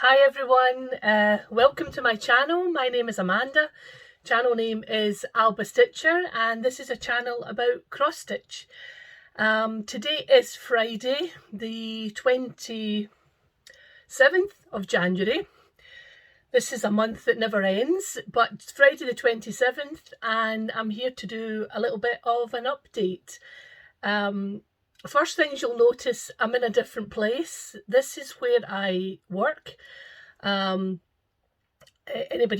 Hi everyone, welcome to my channel. My name is Amanda. Channel name is Alba Stitcher, and this is a channel about cross stitch. Today is Friday, the 27th of January. This is a month that never ends, but it's Friday the 27th, and I'm here to do a little bit of an update. First things you'll notice, I'm in a different place. This is where I work. Anybody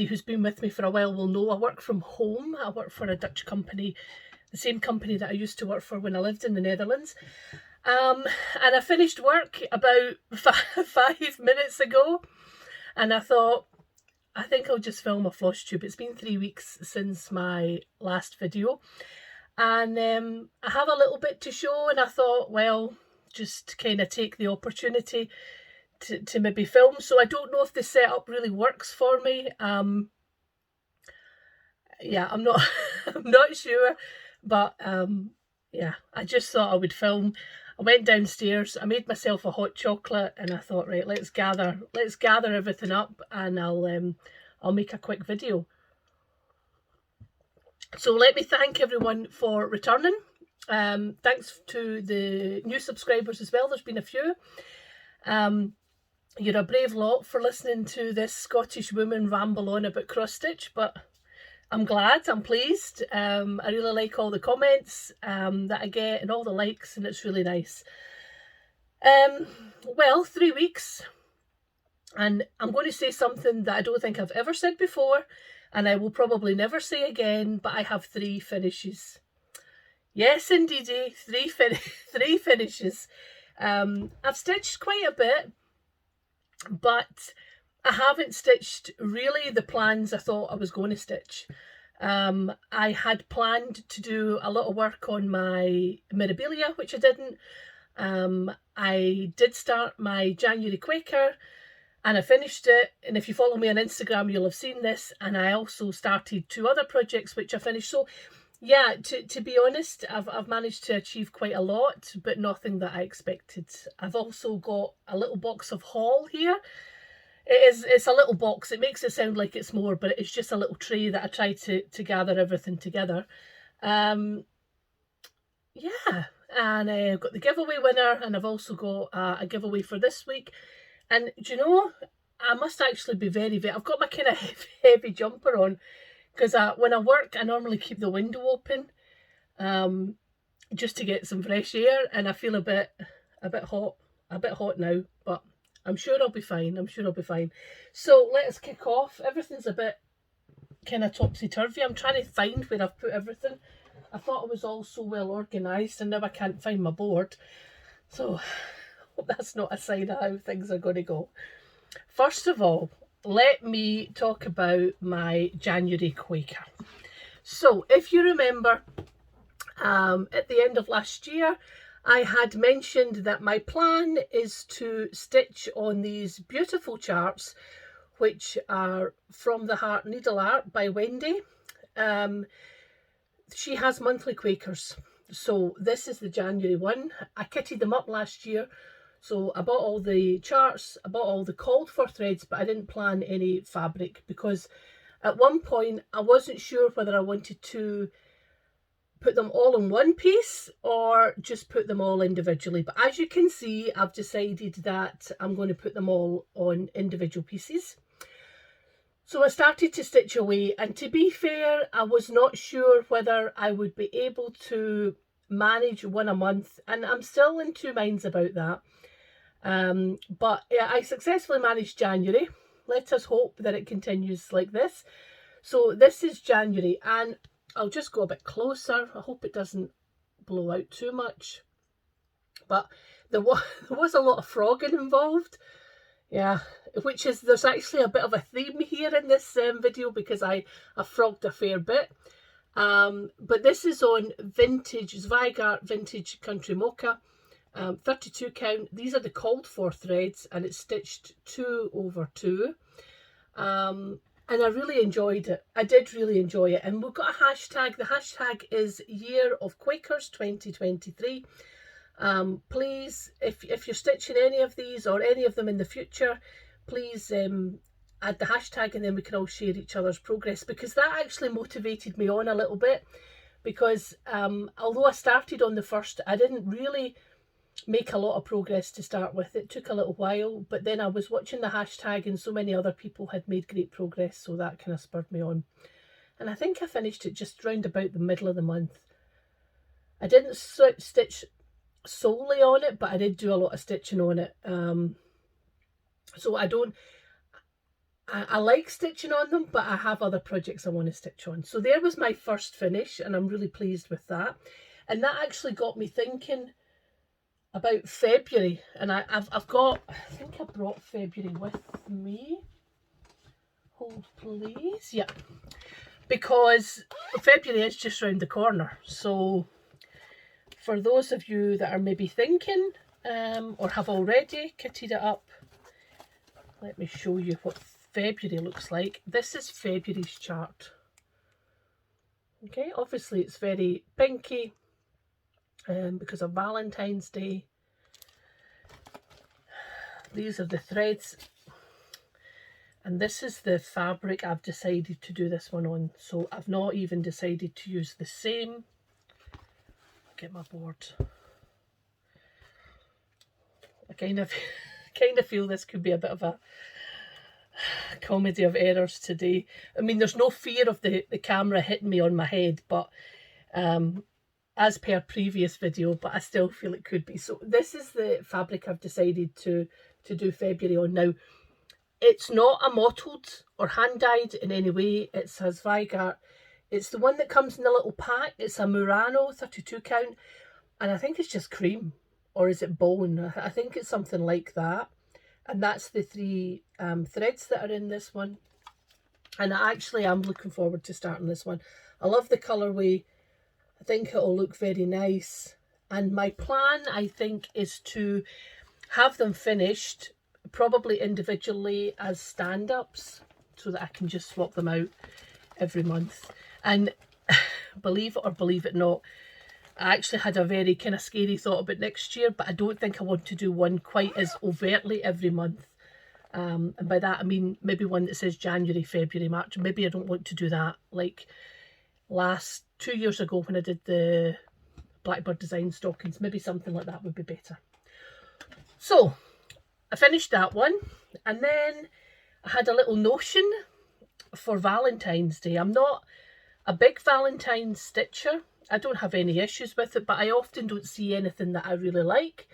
who's been with me for a while will know I work from home. I work for a Dutch company, the same company that I used to work for when I lived in the Netherlands. And I finished work about 5 minutes ago, and I thought, I think I'll just film a Flosstube. It's been 3 weeks since my last video, and I have a little bit to show, and I thought, well, just kind of take the opportunity to maybe film. So I don't know if the setup really works for me. Yeah, I'm not I'm not sure, but yeah, I just thought I would film. I went downstairs, I made myself a hot chocolate, and I thought, right, let's gather everything up, and I'll make a quick video. So let me thank everyone for returning. Thanks to the new subscribers as well. There's been a few. You're a brave lot for listening to this Scottish woman ramble on about cross stitch, but I'm glad, I'm pleased. I really like all the comments that I get and all the likes, and it's really nice. Well, 3 weeks, and I'm going to say something that I don't think I've ever said before, and I will probably never say again, but I have 3 finishes. Yes, indeedy, 3 finishes. I've stitched quite a bit, but I haven't stitched really the plans I thought I was going to stitch. I had planned to do a lot of work on my Mirabilia, which I didn't. I did start my January Quaker, and I finished it, and if you follow me on Instagram you'll have seen this, and I also started 2 other projects which I finished. So yeah, to be honest, I've managed to achieve quite a lot, but nothing that I expected. I've also got a little box of haul here. It's a little box. It makes it sound like it's more, but it's just a little tray that I tried to gather everything together. Yeah, and I've got the giveaway winner, and I've also got a giveaway for this week. And do you know, I must actually be very, I've got my kind of heavy jumper on, because when I work I normally keep the window open just to get some fresh air, and I feel a bit hot now, but I'm sure I'll be fine. I'm sure I'll be fine. So let's kick off. Everything's a bit kind of topsy-turvy. I'm trying to find where I've put everything. I thought it was all so well organised, and now I can't find my board. So hope that's not a sign of how things are going to go. First of all, let me talk about my January Quaker. So if you remember, at the end of last year, I had mentioned that my plan is to stitch on these beautiful charts, which are From the Heart Needleart by Wendy. She has Monthly Quakers. So this is the January one. I kitted them up last year. So I bought all the charts, I bought all the called for threads, but I didn't plan any fabric, because at one point I wasn't sure whether I wanted to put them all in one piece or just put them all individually. But as you can see, I've decided that I'm going to put them all on individual pieces. So I started to stitch away, and to be fair, I was not sure whether I would be able to manage one a month, and I'm still in 2 minds about that. But yeah, I successfully managed January. Let us hope that it continues like this. So this is January, and I'll just go a bit closer. I hope it doesn't blow out too much. But there was a lot of frogging involved. Yeah, there's actually a bit of a theme here in this video, because I frogged a fair bit. But this is on vintage Zweigart Vintage Country Mocha, 32 count. These are the called for threads, and it's stitched 2 over 2. And I really enjoyed it. I did really enjoy it. And we've got a hashtag. The hashtag is Year of Quakers 2023. Please, if you're stitching any of these or any of them in the future, please add the hashtag, and then we can all share each other's progress, because that actually motivated me on a little bit, because although I started on the 1st, I didn't really make a lot of progress to start with. It took a little while, but then I was watching the hashtag and so many other people had made great progress, so that kind of spurred me on. And I think I finished it just round about the middle of the month. I didn't stitch solely on it, but I did do a lot of stitching on it. So I like stitching on them, but I have other projects I want to stitch on. So there was my first finish, and I'm really pleased with that. And that actually got me thinking about February, and I've got, I think I brought February with me. Hold please. Yeah, because February is just round the corner. So for those of you that are maybe thinking or have already kitted it up, let me show you what February looks like. This is February's chart. Okay, obviously it's very pinky because of Valentine's Day. These are the threads, and this is the fabric I've decided to do this one on. So I've not even decided to use the same. Get my board. I kind of feel this could be a bit of a comedy of errors today. I mean, there's no fear of the camera hitting me on my head, but as per previous video, but I still feel it could be. So this is the fabric I've decided to do February on. Now, it's not a mottled or hand dyed in any way. It says Vigart. It's the one that comes in a little pack. It's a Murano 32 count, and I think it's just cream, or is it bone? I think it's something like that. And that's the 3 threads that are in this one. And I'm looking forward to starting this one. I love the colourway. I think it'll look very nice. And my plan, I think, is to have them finished, probably individually as stand-ups, so that I can just swap them out every month. And believe it or believe it not, I actually had a very kind of scary thought about next year, but I don't think I want to do one quite as overtly every month. And by that I mean maybe one that says January, February, March. Maybe I don't want to do that like 2 years ago when I did the Blackbird design stockings. Maybe something like that would be better. So I finished that one, and then I had a little notion for Valentine's Day. I'm not a big Valentine's stitcher. I don't have any issues with it, but I often don't see anything that I really like.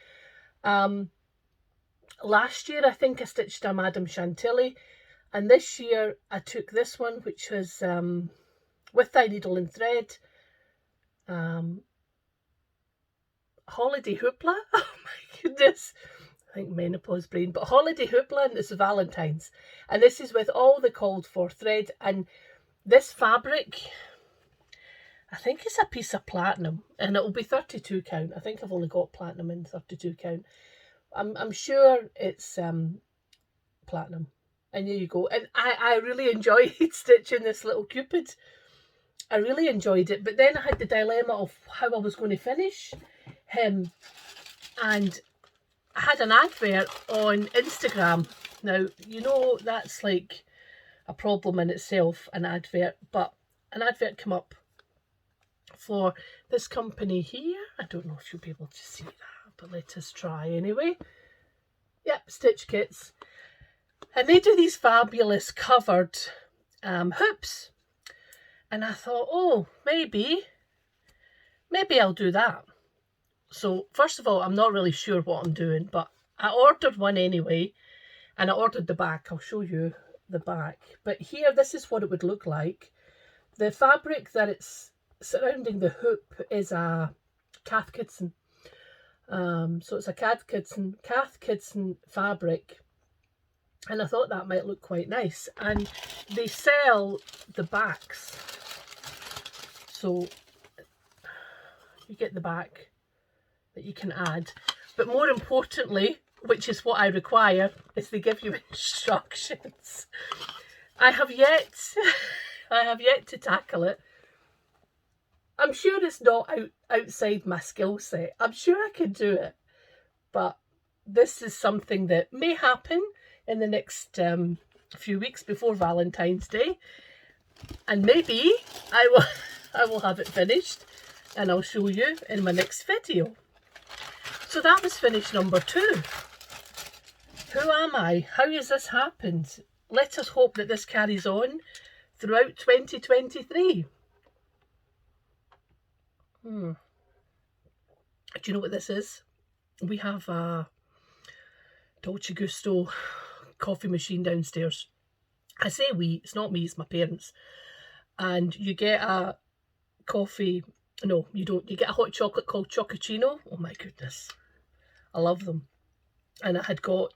Last year, I think I stitched a Madame Chantilly, and this year I took this one, which was with Thy Needle and Thread, Holiday Hoopla. Oh my goodness, I think menopause brain, but Holiday Hoopla, and it's Valentine's, and this is with all the called for thread. And this fabric, I think it's a piece of platinum, and it will be 32 count. I think I've only got platinum in 32 count. I'm sure it's platinum. And there you go. And I really enjoyed stitching this little Cupid. I really enjoyed it. But then I had the dilemma of how I was going to finish him. And I had an advert on Instagram. Now, you know, that's like a problem in itself, an advert. But an advert came up for this company here. I don't know if you'll be able to see that, but let us try anyway. Yep, Stitch Kits. And they do these fabulous covered hoops. And I thought, oh, maybe I'll do that. So first of all, I'm not really sure what I'm doing, but I ordered one anyway, and I ordered the back. I'll show you the back. But here, this is what it would look like. The fabric that it's surrounding the hoop is a Cath Kidston. So it's a Cath Kidston fabric, and I thought that might look quite nice. And they sell the backs, so you get the back that you can add. But more importantly, which is what I require, is they give you instructions. I have yet to tackle it. I'm sure it's not outside my skill set. I'm sure I could do it. But this is something that may happen. in the next few weeks before Valentine's Day, and maybe I will have it finished and I'll show you in my next video. So that was finish number 2. Who am I? How has this happened? Let us hope that this carries on throughout 2023. Do you know what this is? We have a Dolce Gusto coffee machine downstairs. I say we, it's not me, it's my parents. And you get a coffee, no, you don't. You get a hot chocolate called Chocochino. Oh my goodness. I love them. And I had gotten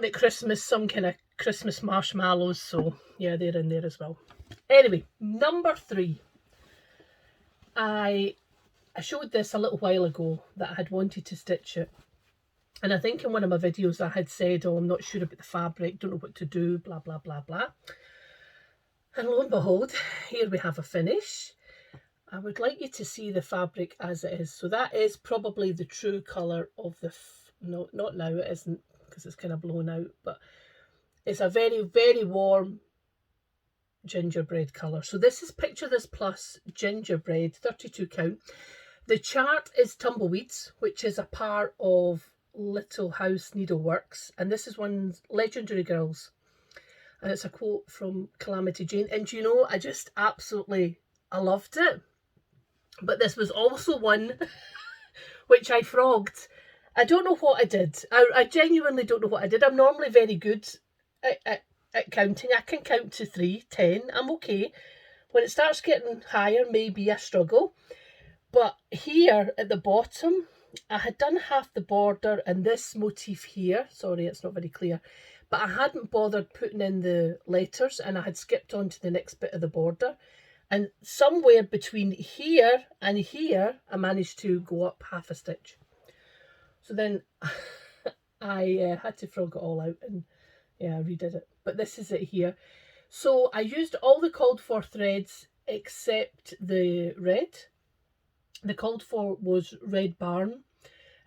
at Christmas some kind of Christmas marshmallows, so yeah, they're in there as well. Anyway, number 3. I showed this a little while ago that I had wanted to stitch it. And I think in one of my videos I had said, oh, I'm not sure about the fabric, don't know what to do, blah, blah, blah, blah. And lo and behold, here we have a finish. I would like you to see the fabric as it is. So that is probably the true colour of the, no, not now, it isn't, because it's kind of blown out, but it's a very, very warm gingerbread colour. So this is Picture This Plus gingerbread, 32 count. The chart is Tumbleweeds, which is a part of Little House Needleworks, and this is one Legendary Girls, and it's a quote from Calamity Jane. And you know, I just absolutely, I loved it. But this was also one which I frogged. I don't know what I did. I genuinely don't know what I did. I'm normally very good at counting. I can count to 3, 10. I'm okay. When it starts getting higher, maybe I struggle. But here at the bottom, I had done half the border, and this motif here, sorry, it's not very clear, but I hadn't bothered putting in the letters, and I had skipped on to the next bit of the border. And somewhere between here and here, I managed to go up half a stitch. So then I had to frog it all out, and yeah, I redid it. But this is it here. So I used all the called for threads except the red. The called for was Red Barn.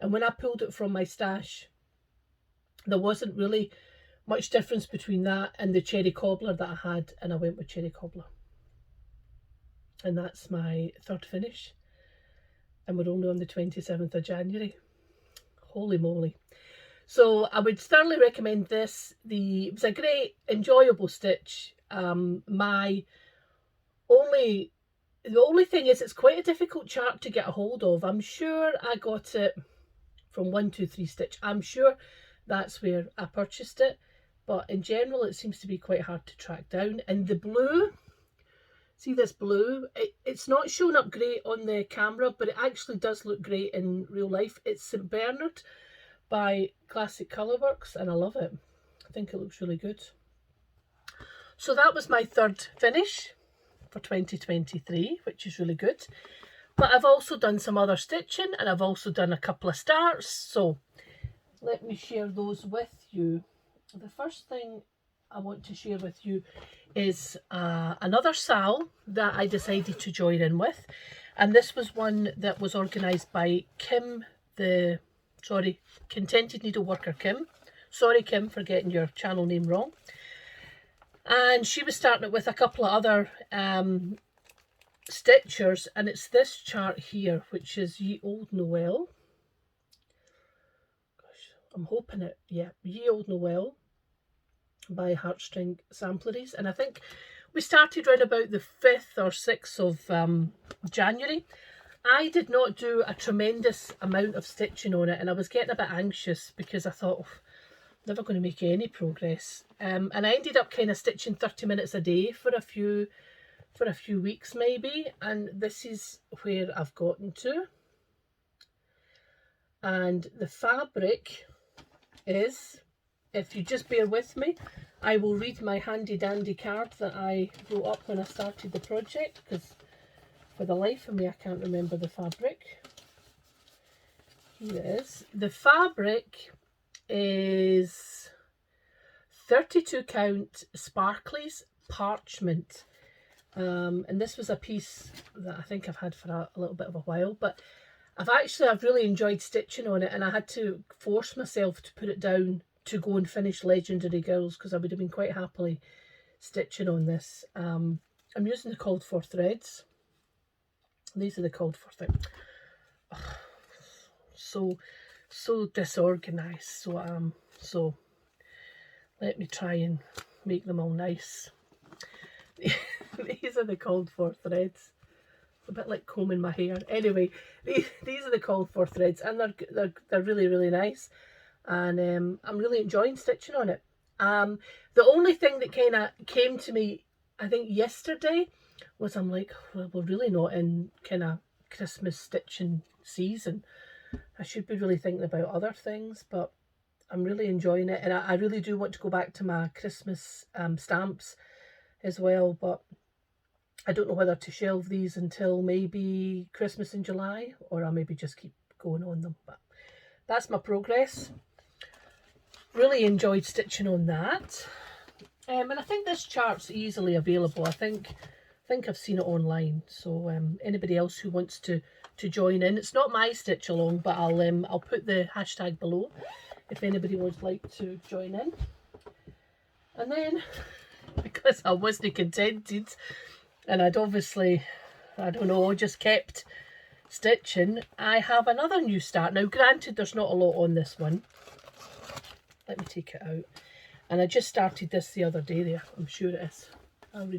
And when I pulled it from my stash, there wasn't really much difference between that and the cherry cobbler that I had, and I went with cherry cobbler. And that's my 3rd finish. And we're only on the 27th of January. Holy moly. So I would thoroughly recommend this. It was a great, enjoyable stitch. The only thing is it's quite a difficult chart to get a hold of. I'm sure I got it from 123 Stitch. I'm sure that's where I purchased it. But in general, it seems to be quite hard to track down. And the blue, see this blue? It's not showing up great on the camera, but it actually does look great in real life. It's St. Bernard by Classic Colourworks, and I love it. I think it looks really good. So that was my 3rd finish for 2023, which is really good. But I've also done some other stitching, and I've also done a couple of starts, so let me share those with you. The first thing I want to share with you is another SAL that I decided to join in with, and this was one that was organised by Kim, Contented Needleworker Kim. Sorry Kim for getting your channel name wrong. And she was starting it with a couple of other stitchers, and it's this chart here, which is Ye Old Noel. Gosh, I'm hoping it, yeah, Ye Old Noel by Heartstring Sampleries. And I think we started around about the 5th or 6th of January. I did not do a tremendous amount of stitching on it, and I was getting a bit anxious because I thought, oh, never going to make any progress. And I ended up kind of stitching 30 minutes a day for a few weeks maybe, and this is where I've gotten to. And the fabric is, if you just bear with me, I will read my handy dandy card that I wrote up when I started the project, because for the life of me I can't remember the fabric. Here it is. The fabric is 32 count Sparklies Parchment. And this was a piece that I think I've had for a little bit of a while, but I've really enjoyed stitching on it, and I had to force myself to put it down to go and finish Legendary Girls, because I would have been quite happily stitching on this. I'm using the called for threads. These are the called for things. So disorganized. So let me try and make them all nice. These are the called for threads. It's a bit like combing my hair. Anyway, these are the called for threads, and they're really, really nice, and I'm really enjoying stitching on it. The only thing that kind of came to me, I think yesterday, was I'm like, well, we're really not in kind of Christmas stitching season. I should be really thinking about other things, but I'm really enjoying it, and I really do want to go back to my Christmas stamps as well, but I don't know whether to shelve these until maybe Christmas in July, or I'll maybe just keep going on them. But that's my progress. Really enjoyed stitching on that. And I think this chart's easily available. I think I've seen it online. So anybody else who wants to join in, it's not my stitch along, but I'll put the hashtag below if anybody would like to join in. And then, because I wasn't contented, and I'd obviously, I don't know, just kept stitching, I have another new start. Now, granted, there's not a lot on this one. Let me take it out. And I just started this the other day there. I'm sure it is. I'll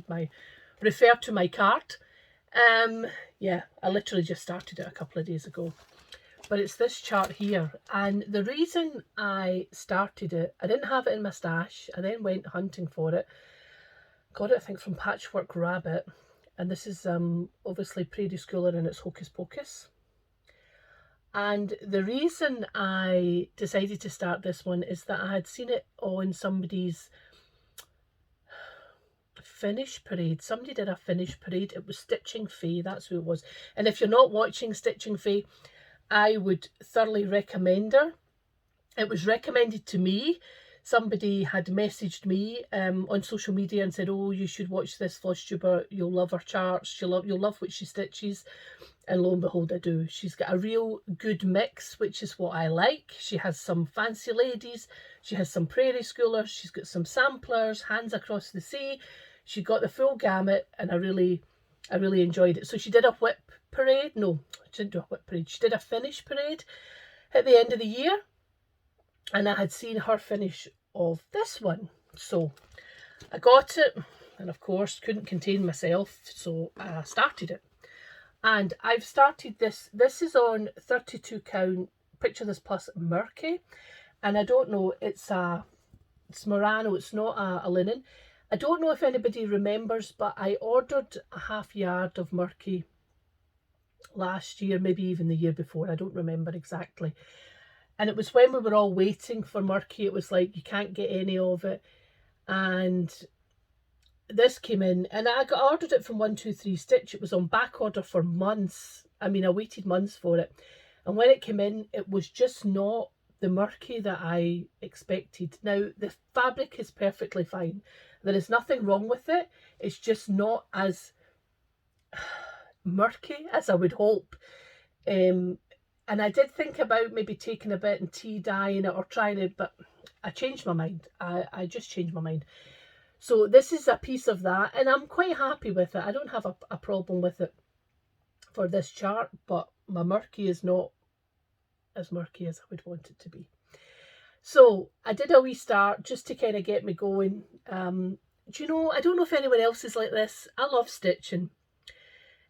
refer to my cart. Yeah, I literally just started it a couple of days ago. But it's this chart here. And the reason I started it, I didn't have it in my stash. I then went hunting for it. Got it, I think, from Patchwork Rabbit. And this is obviously Prairie Schooler, and it's Hocus Pocus. And the reason I decided to start this one is that I had seen it on somebody's finish parade. Somebody did a finish parade. It was Stitching Fae, that's who it was. And if you're not watching Stitching Fae, I would thoroughly recommend her. It was recommended to me. Somebody had messaged me on social media and said, oh, you should watch this Flosstuber, you'll love her charts, you'll love what she stitches. And lo and behold, I do. She's got a real good mix, which is what I like. She has some fancy ladies, she has some Prairie Schoolers, she's got some samplers, Hands Across the Sea. She got the full gamut, and I really enjoyed it. So she did a WIP parade. No, she didn't do a WIP parade. She did a finish parade at the end of the year. And I had seen her finish of this one. So I got it, and of course couldn't contain myself, so I started it. And I've started this. This is on 32 count Picture This Plus Murky. And I don't know, it's Murano, it's not a linen. I don't know if anybody remembers, but I ordered a half yard of Murky last year, maybe even the year before. I don't remember exactly. And it was when we were all waiting for Murky. It was like, you can't get any of it. And this came in, and I ordered it from 123 Stitch. It was on back order for months. I mean, I waited months for it. And when it came in, it was just not the Murky that I expected. Now, the fabric is perfectly fine. There is nothing wrong with it. It's just not as murky as I would hope. And I did think about maybe taking a bit and tea dyeing it or trying it, but I changed my mind. I just changed my mind. So this is a piece of that, and I'm quite happy with it. I don't have a problem with it for this chart, but my Murky is not as murky as I would want it to be. So I did a wee start just to kind of get me going. Do you know, I don't know if anyone else is like this. I love stitching.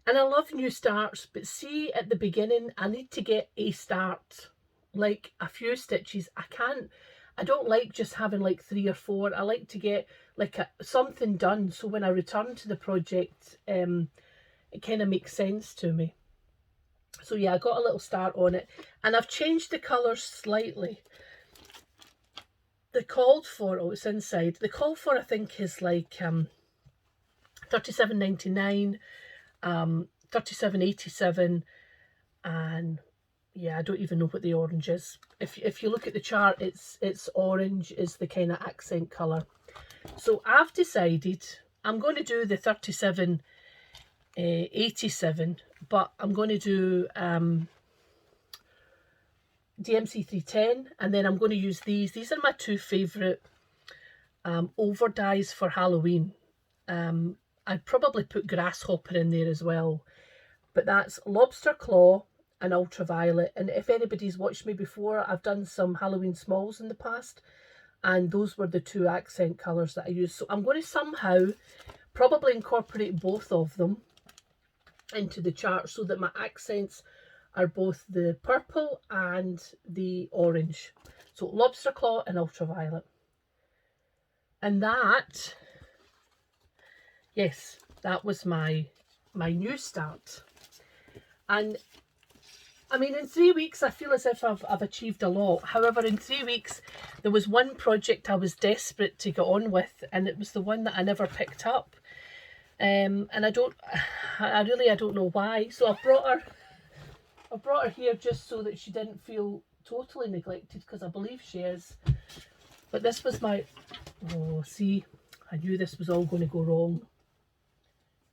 And I love new starts, but see, at the beginning, I need to get a start, like a few stitches. I don't like just having like 3 or 4. I like to get like something done, so when I return to the project, it kind of makes sense to me. So yeah, I got a little start on it, and I've changed the colours slightly. The called for, oh, it's inside. The called for, I think, is like $37.99. 37.87, and yeah, I don't even know what the orange is. If you look at the chart, it's orange is the kind of accent colour. So I've decided I'm going to do the 37.87, but I'm going to do DMC 310, and then I'm going to use these. These are my two favourite over dyes for Halloween. I'd probably put Grasshopper in there as well, but that's Lobster Claw and Ultraviolet. And if anybody's watched me before, I've done some Halloween smalls in the past, and those were the two accent colours that I used. So I'm going to somehow probably incorporate both of them into the chart so that my accents are both the purple and the orange. So Lobster Claw and Ultraviolet. And that, yes, that was my new start. And I mean, in 3 weeks, I feel as if I've achieved a lot. However, in 3 weeks, there was one project I was desperate to get on with, and it was the one that I never picked up. And I don't know why. So I brought her here just so that she didn't feel totally neglected, because I believe she is. But this was my, oh, see, I knew this was all going to go wrong.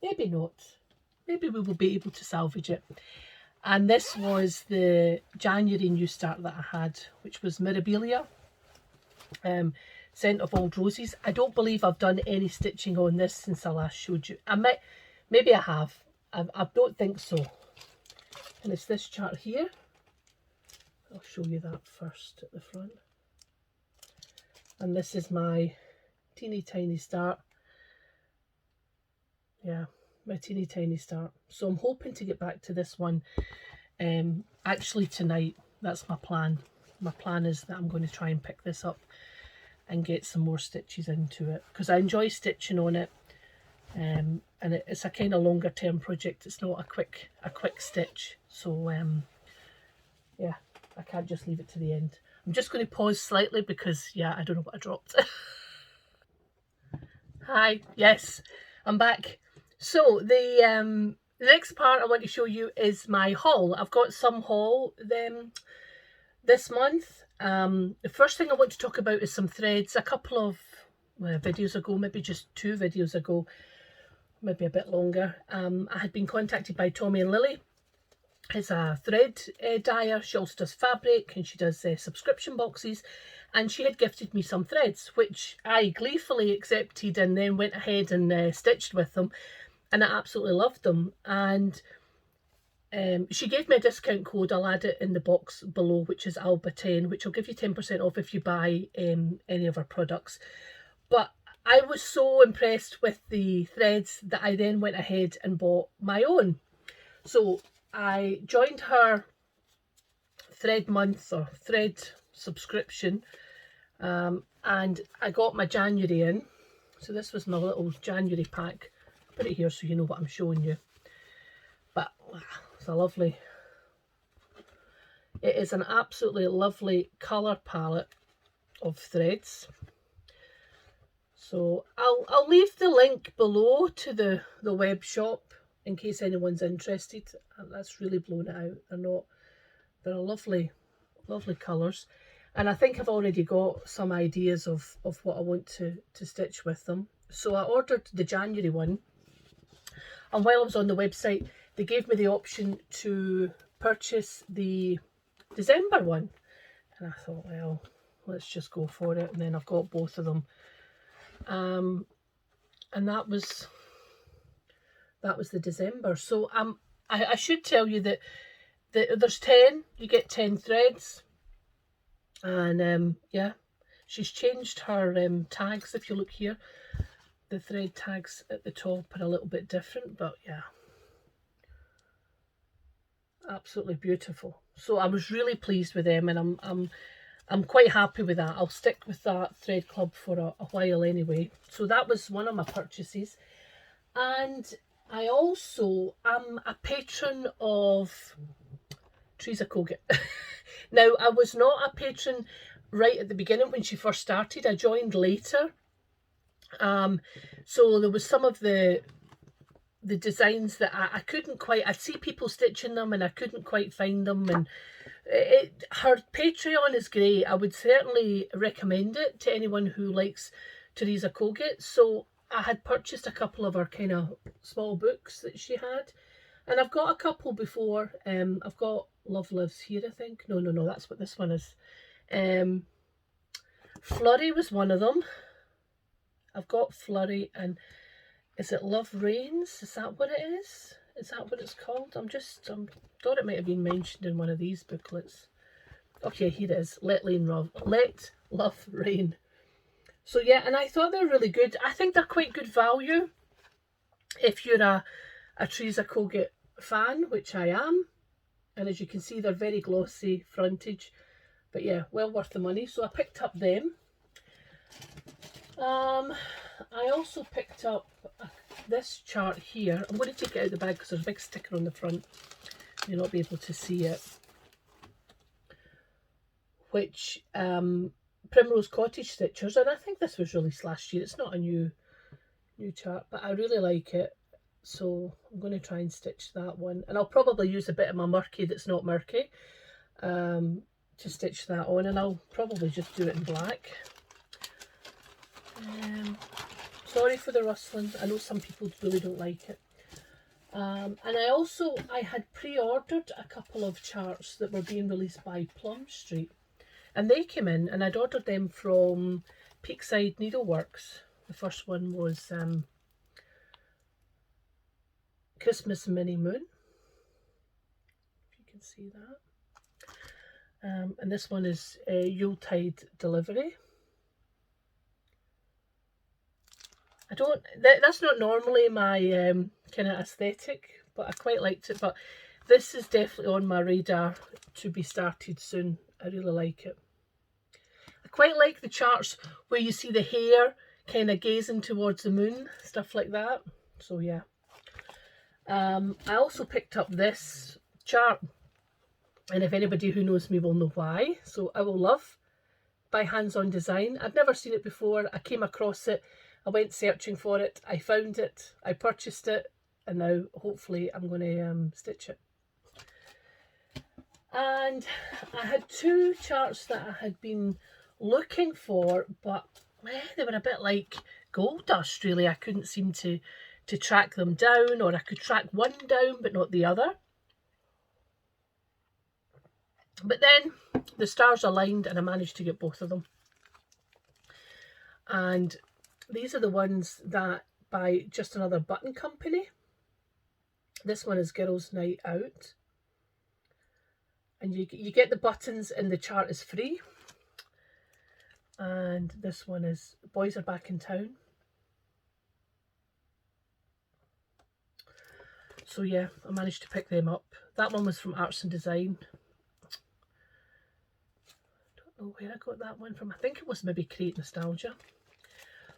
Maybe not. Maybe we will be able to salvage it. And this was the January new start that I had, which was Mirabilia, Scent of Old Roses. I don't believe I've done any stitching on this since I last showed you. Maybe I have. I don't think so. And it's this chart here. I'll show you that first at the front. And this is my teeny tiny start. Yeah, my teeny tiny start. So I'm hoping to get back to this one actually tonight. That's my plan. My plan is that I'm going to try and pick this up and get some more stitches into it, because I enjoy stitching on it, and it's a kind of longer term project. It's not a quick stitch. So yeah, I can't just leave it to the end. I'm just going to pause slightly because, yeah, I don't know what I dropped. Hi, yes, I'm back. So the next part I want to show you is my haul. I've got some haul this month. The first thing I want to talk about is some threads. A couple of videos ago, maybe just 2 videos ago, maybe a bit longer, I had been contacted by TometLily. Is a thread dyer. She also does fabric, and she does subscription boxes, and she had gifted me some threads, which I gleefully accepted and then went ahead and stitched with them, and I absolutely loved them. And she gave me a discount code. I'll add it in the box below, which is ALBA10, which will give you 10% off if you buy any of her products. But I was so impressed with the threads that I then went ahead and bought my own. So I joined her thread month or thread subscription, and I got my January in. So this was my little January pack. I'll put it here so you know what I'm showing you. But it's a lovely, it is an absolutely lovely colour palette of threads. So I'll leave the link below to the web shop in case anyone's interested. That's really blown it out. They're lovely, lovely colours. And I think I've already got some ideas of what I want to stitch with them. So I ordered the January one. And while I was on the website, they gave me the option to purchase the December one. And I thought, well, let's just go for it. And then I've got both of them. And that was the December. So I should tell you that there's 10. You get 10 threads. And yeah, she's changed her tags. If you look here, the thread tags at the top are a little bit different, but yeah, absolutely beautiful. So I was really pleased with them, and I'm quite happy with that. I'll stick with that thread club for a while anyway. So that was one of my purchases. And I also am a patron of Teresa Kogut. Now, I was not a patron right at the beginning when she first started. I joined later. So there was some of the designs that I couldn't quite, I'd see people stitching them and I couldn't quite find them. And her Patreon is great. I would certainly recommend it to anyone who likes Teresa Kogut. So I had purchased a couple of her kind of small books that she had, And I've got a couple before. I've got Love Lives Here, I think. No, that's what this one is. Flurry was one of them. I've got Flurry, and is it Love Reigns? Is that what it is? Is that what it's called? Thought it might have been mentioned in one of these booklets. Okay, here it is. Let Love Reign. So yeah, and I thought they're really good. I think they're quite good value if you're a Teresa Kogut fan, which I am. And as you can see, they're very glossy frontage. But yeah, well worth the money. So I picked up them. I also picked up this chart here. I'm going to take it out of the bag because there's a big sticker on the front. You'll not be able to see it. Which Primrose Cottage Stitchers, and I think this was released last year. It's not a new chart, but I really like it. So I'm going to try and stitch that one. And I'll probably use a bit of my murky that's not murky to stitch that on. And I'll probably just do it in black. Sorry for the rustling. I know some people really don't like it. And I had pre-ordered a couple of charts that were being released by Plum Street. And they came in, and I'd ordered them from Peakside Needleworks. The first one was Christmas Mini Moon, if you can see that. And this one is Yuletide Delivery. That's not normally my kind of aesthetic, but I quite liked it. But this is definitely on my radar to be started soon. I really like it. I quite like the charts where you see the hair kind of gazing towards the moon, stuff like that. So yeah. I also picked up this chart, and if anybody who knows me will know why. So I Will Love by Hands On Design. I'd never seen it before. I came across it. I went searching for it. I found it. I purchased it. And now hopefully I'm going to stitch it. And I had two charts that I had been looking for, but they were a bit like gold dust really. I couldn't seem to track them down, or I could track one down but not the other. But then the stars aligned and I managed to get both of them. And these are the ones that by Just Another Button Company. This one is Girls' Night Out. And you get the buttons, and the chart is free. And this one is Boys Are Back in Town. So yeah, I managed to pick them up. That one was from Arts and Design. I don't know where I got that one from. I think it was maybe Create Nostalgia.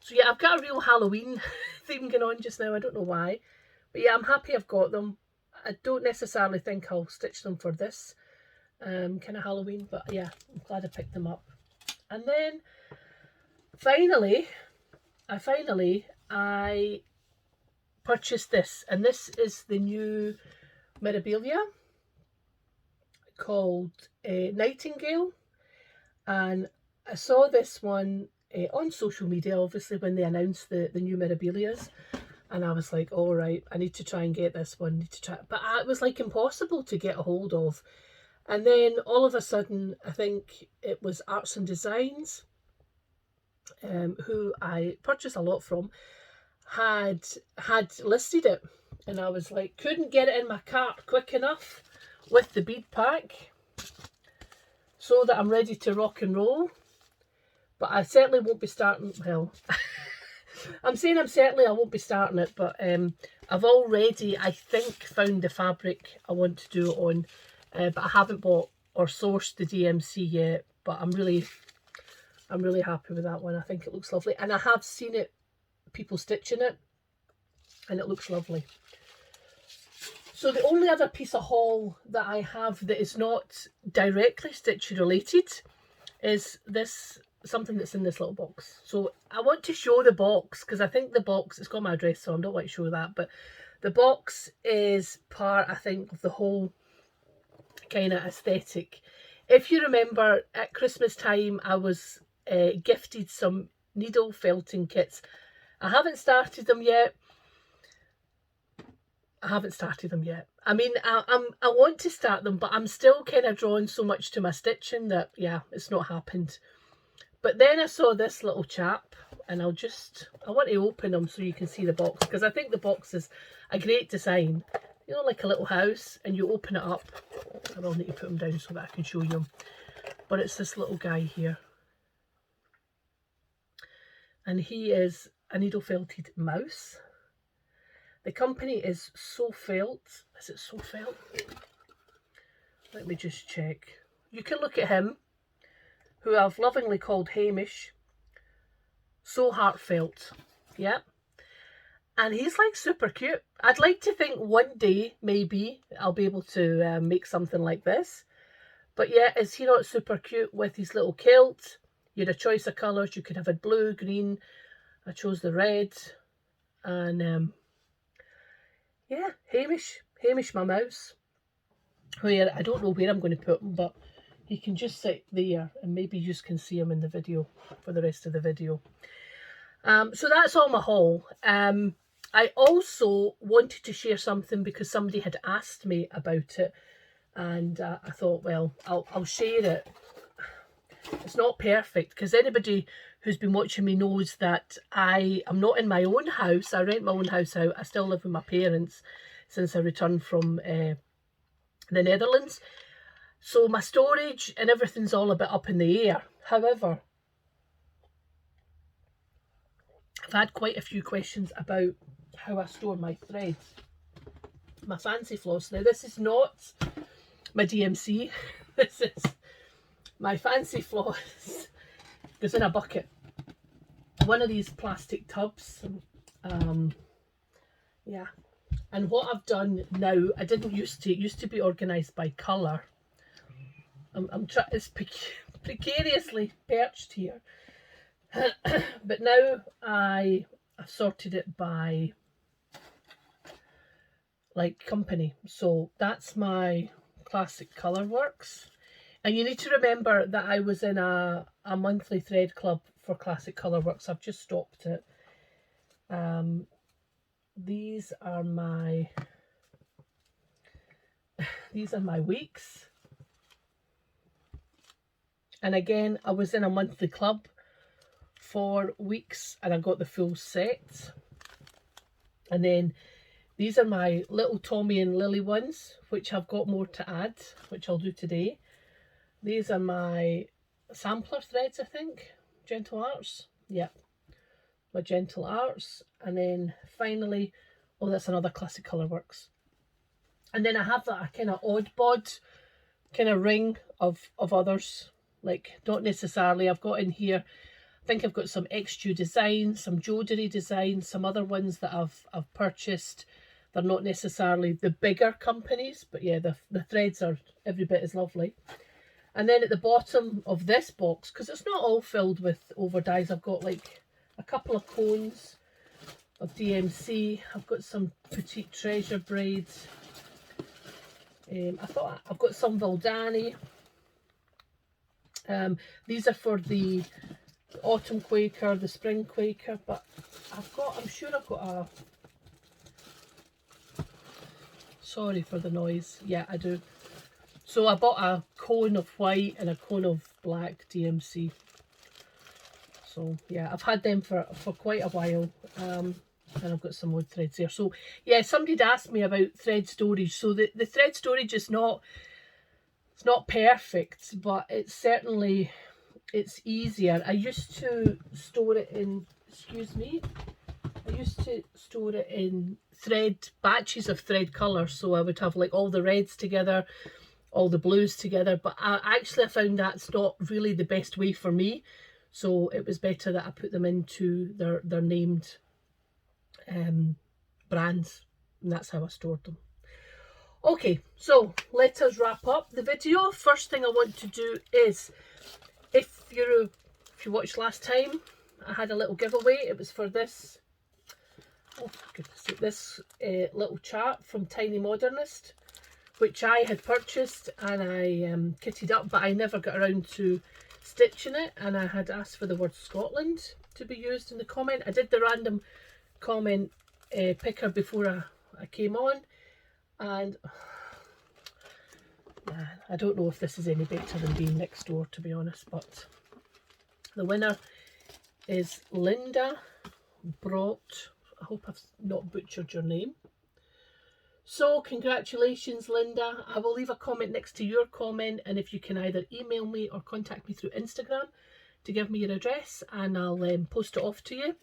So yeah, I've got a real Halloween theme going on just now. I don't know why. But yeah, I'm happy I've got them. I don't necessarily think I'll stitch them for this kind of Halloween. But yeah, I'm glad I picked them up. And then finally, I purchased this. And this is the new Mirabilia called Nightingale. And I saw this one on social media, obviously, when they announced the new Mirabilias. And I was like, all right, I need to try and get this one. But it was like impossible to get a hold of. And then all of a sudden, I think it was Arts and Designs, who I purchased a lot from, had listed it. And I was like, couldn't get it in my cart quick enough with the bead pack so that I'm ready to rock and roll. But I certainly won't be starting, well, I'm saying I won't be starting it, but I've already, I think, found the fabric I want to do it on, but I haven't bought or sourced the DMC yet, but I'm really happy with that one. I think it looks lovely, and I have seen it, people stitching it, and it looks lovely. So the only other piece of haul that I have that is not directly stitch related is this, something that's in this little box. So I want to show the box because I think the box, it's got my address on, I don't want to show that, but the box is part, I think, of the whole kind of aesthetic. If you remember, at Christmas time I was gifted some needle felting kits. I haven't started them yet. I haven't started them yet. I mean, I want to start them, but I'm still kind of drawn so much to my stitching that, yeah, it's not happened. But then I saw this little chap, and I want to open them so you can see the box, because I think the box is a great design. You know, like a little house, and you open it up. I will need to put them down so that I can show you them. But it's this little guy here. And he is a needle felted mouse. The company is So Felt. Is it So Felt? Let me just check. You can look at him, who I've lovingly called Hamish. So heartfelt. Yeah. And he's like super cute. I'd like to think one day, maybe, I'll be able to make something like this. But yeah, is he not super cute with his little kilt? You had a choice of colours. You could have a blue, green. I chose the red. And yeah, Hamish my mouse. Where I don't know where I'm going to put him, but he can just sit there, and maybe you just can see him in the video for the rest of the video. So that's all my haul. I also wanted to share something because somebody had asked me about it, and I thought, well, I'll share it. It's not perfect, because anybody who's been watching me knows that I am not in my own house. I rent my own house out. I still live with my parents since I returned from the Netherlands. So my storage and everything's all a bit up in the air. However, I've had quite a few questions about how I store my threads. My fancy floss. Now, this is not my DMC. This is my fancy floss. Goes in a bucket. One of these plastic tubs. Yeah. And what I've done now, I didn't used to. It used to be organised by colour. I'm trying. It's precariously perched here. But now I've sorted it by like company. So that's my classic Colourworks. And you need to remember that I was in a monthly thread club for classic Colourworks. I've just stopped it. These are my weeks. And again, I was in a monthly club for weeks and I got the full set. And then these are my little Tommy and Lily ones, which I've got more to add, which I'll do today. These are my sampler threads, I think. Gentle Arts. Yep. My Gentle Arts. And then finally, oh, that's another classic Colourworks. And then I have that kind of odd bod kind of ring of others. Like, not necessarily. I've got in here, I think I've got some Extu designs, some Jodery designs, some other ones that I've purchased. They're not necessarily the bigger companies, but yeah, the threads are every bit as lovely. And then at the bottom of this box, because it's not all filled with over dyes, I've got like a couple of cones of DMC. I've got some Petite Treasure braids. I've got some Valdani. These are for the autumn Quaker, the spring Quaker, but I'm sure I've got a, sorry for the noise, yeah I do. So I bought a cone of white and a cone of black DMC. So yeah, I've had them for quite a while. And I've got some wood threads there. So yeah, somebody had asked me about thread storage. So the thread storage is not, it's not perfect, but it's certainly, it's easier. I used to store it in, excuse me, I used to store it in batches of thread colour. So I would have like all the reds together, all the blues together. But I found that's not really the best way for me. So it was better that I put them into their named brands, and that's how I stored them. Okay, so let us wrap up the video. First thing I want to do is, if you watched last time, I had a little giveaway. It was for this, oh goodness, this little chart from Tiny Modernist, which I had purchased and I kitted up, but I never got around to stitching it, and I had asked for the word Scotland to be used in the comment. I did the random comment picker before I came on, And I don't know if this is any better than being next door, to be honest, but the winner is Linda Brott. I hope I've not butchered your name. So congratulations, Linda. I will leave a comment next to your comment, and if you can either email me or contact me through Instagram to give me your address, and I'll post it off to you.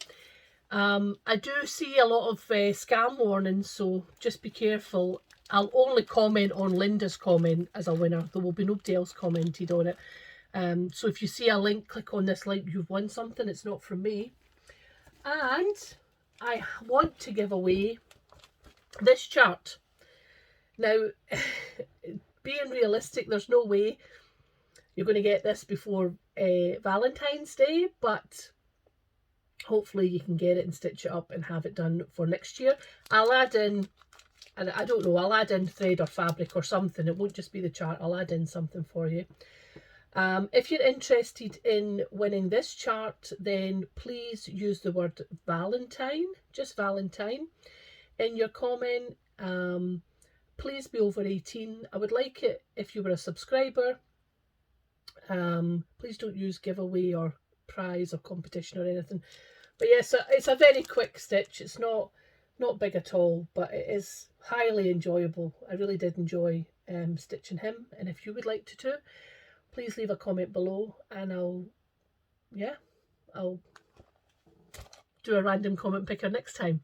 I do see a lot of scam warnings, so just be careful. I'll only comment on Linda's comment as a winner. There will be nobody else commented on it. So if you see a link, click on this link, you've won something. It's not from me. And I want to give away this chart. Now, being realistic, there's no way you're going to get this before Valentine's Day, but hopefully you can get it and stitch it up and have it done for next year. I'll add in, and I don't know, I'll add in thread or fabric or something. It won't just be the chart. I'll add in something for you. If you're interested in winning this chart, then please use the word Valentine, just Valentine, in your comment. Please be over 18. I would like it if you were a subscriber. Please don't use giveaway or prize or competition or anything. But yes, it's a very quick stitch. It's not big at all, but it is highly enjoyable. I really did enjoy stitching him. And if you would like to too, please leave a comment below, and I'll do a random comment picker next time.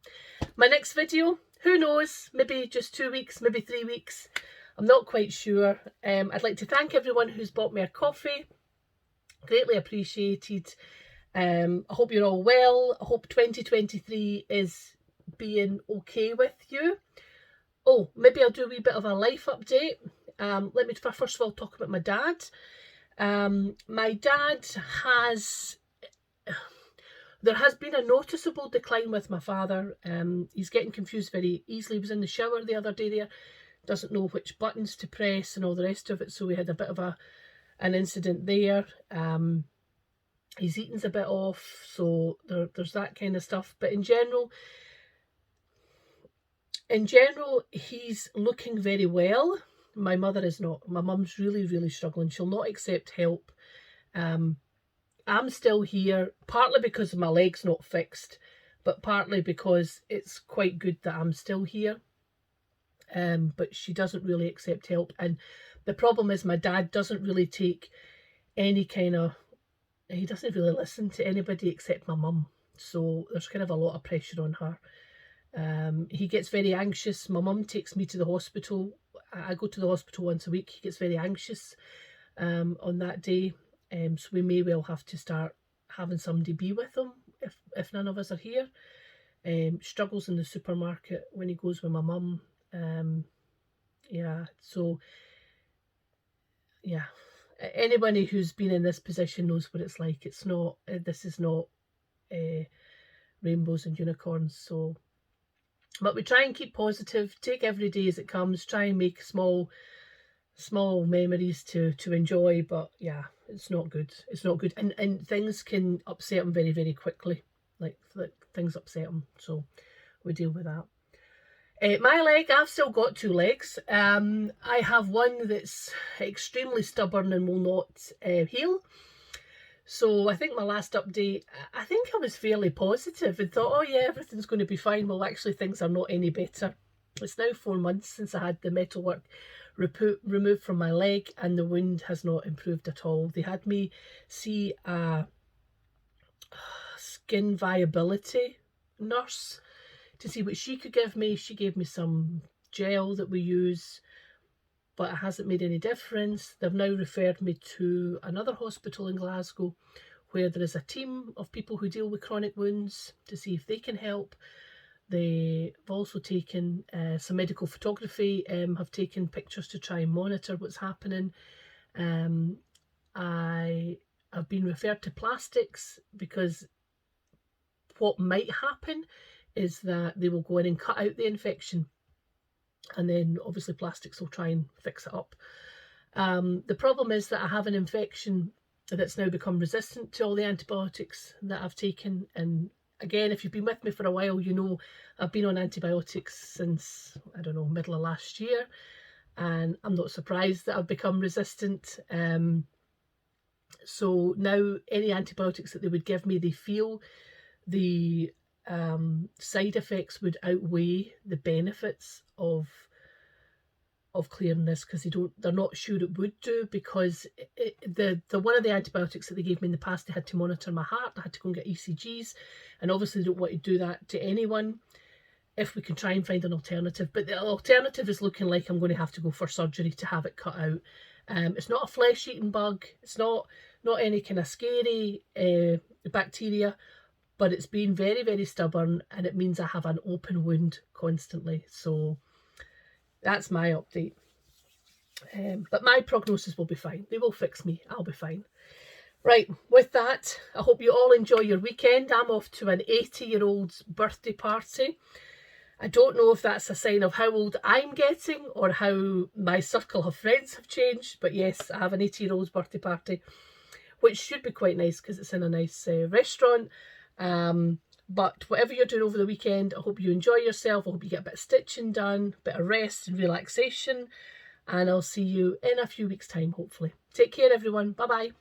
My next video, who knows, maybe just 2 weeks, maybe 3 weeks. I'm not quite sure. I'd like to thank everyone who's bought me a coffee. Greatly appreciated. I hope you're all well. I hope 2023 is being okay with you. Oh, maybe I'll do a wee bit of a life update. Let me first of all talk about my dad. My dad there has been a noticeable decline with my father. He's getting confused very easily. He was in the shower the other day there, doesn't know which buttons to press and all the rest of it, so we had a bit of an incident there. His eating's a bit off, so there's that kind of stuff. But in general, he's looking very well. My mother is not. My mum's really, really struggling. She'll not accept help. I'm still here, partly because my leg's not fixed, but partly because it's quite good that I'm still here. But she doesn't really accept help. And the problem is my dad doesn't really take any kind of... He doesn't really listen to anybody except my mum. So there's kind of a lot of pressure on her. He gets very anxious. My mum takes me to the hospital. I go to the hospital once a week. He gets very anxious on that day. So we may well have to start having somebody be with him if none of us are here. Struggles in the supermarket when he goes with my mum. Yeah, so yeah. Anybody who's been in this position knows what it's like. It's not, this is not rainbows and unicorns. So, but we try and keep positive, take every day as it comes, try and make small memories to enjoy. But yeah, it's not good. It's not good. And things can upset him very, very quickly. Like things upset him. So we deal with that. My leg, I've still got 2 legs. I have one that's extremely stubborn and will not heal. So I think my last update, I think I was fairly positive and thought, oh yeah, everything's going to be fine. Well, actually things are not any better. It's now 4 months since I had the metalwork removed from my leg, and the wound has not improved at all. They had me see a skin viability nurse to see what she could give me. She gave me some gel that we use, but it hasn't made any difference. They've now referred me to another hospital in Glasgow where there is a team of people who deal with chronic wounds to see if they can help. They've also taken some medical photography, have taken pictures to try and monitor what's happening. I have been referred to plastics because what might happen is that they will go in and cut out the infection, and then obviously plastics will try and fix it up. The problem is that I have an infection that's now become resistant to all the antibiotics that I've taken, and again, if you've been with me for a while, you know I've been on antibiotics since, I don't know, middle of last year, and I'm not surprised that I've become resistant. So now any antibiotics that they would give me, they feel the side effects would outweigh the benefits of clearing this, because they're not sure it would do, because the one of the antibiotics that they gave me in the past, they had to monitor my heart. I had to go and get ECGs, and obviously they don't want to do that to anyone. If we can try and find an alternative, but the alternative is looking like I'm going to have to go for surgery to have it cut out. It's not a flesh-eating bug. It's not any kind of scary bacteria, but it's been very, very stubborn, and it means I have an open wound constantly. So that's my update. But my prognosis will be fine. They will fix me. I'll be fine. Right, with that, I hope you all enjoy your weekend. I'm off to an 80-year-old's birthday party. I don't know if that's a sign of how old I'm getting or how my circle of friends have changed. But yes, I have an 80-year-old's birthday party, which should be quite nice because it's in a nice restaurant. But whatever you're doing over the weekend, I hope you enjoy yourself. I hope you get a bit of stitching done, a bit of rest and relaxation. And I'll see you in a few weeks' time, hopefully. Take care, everyone. Bye-bye.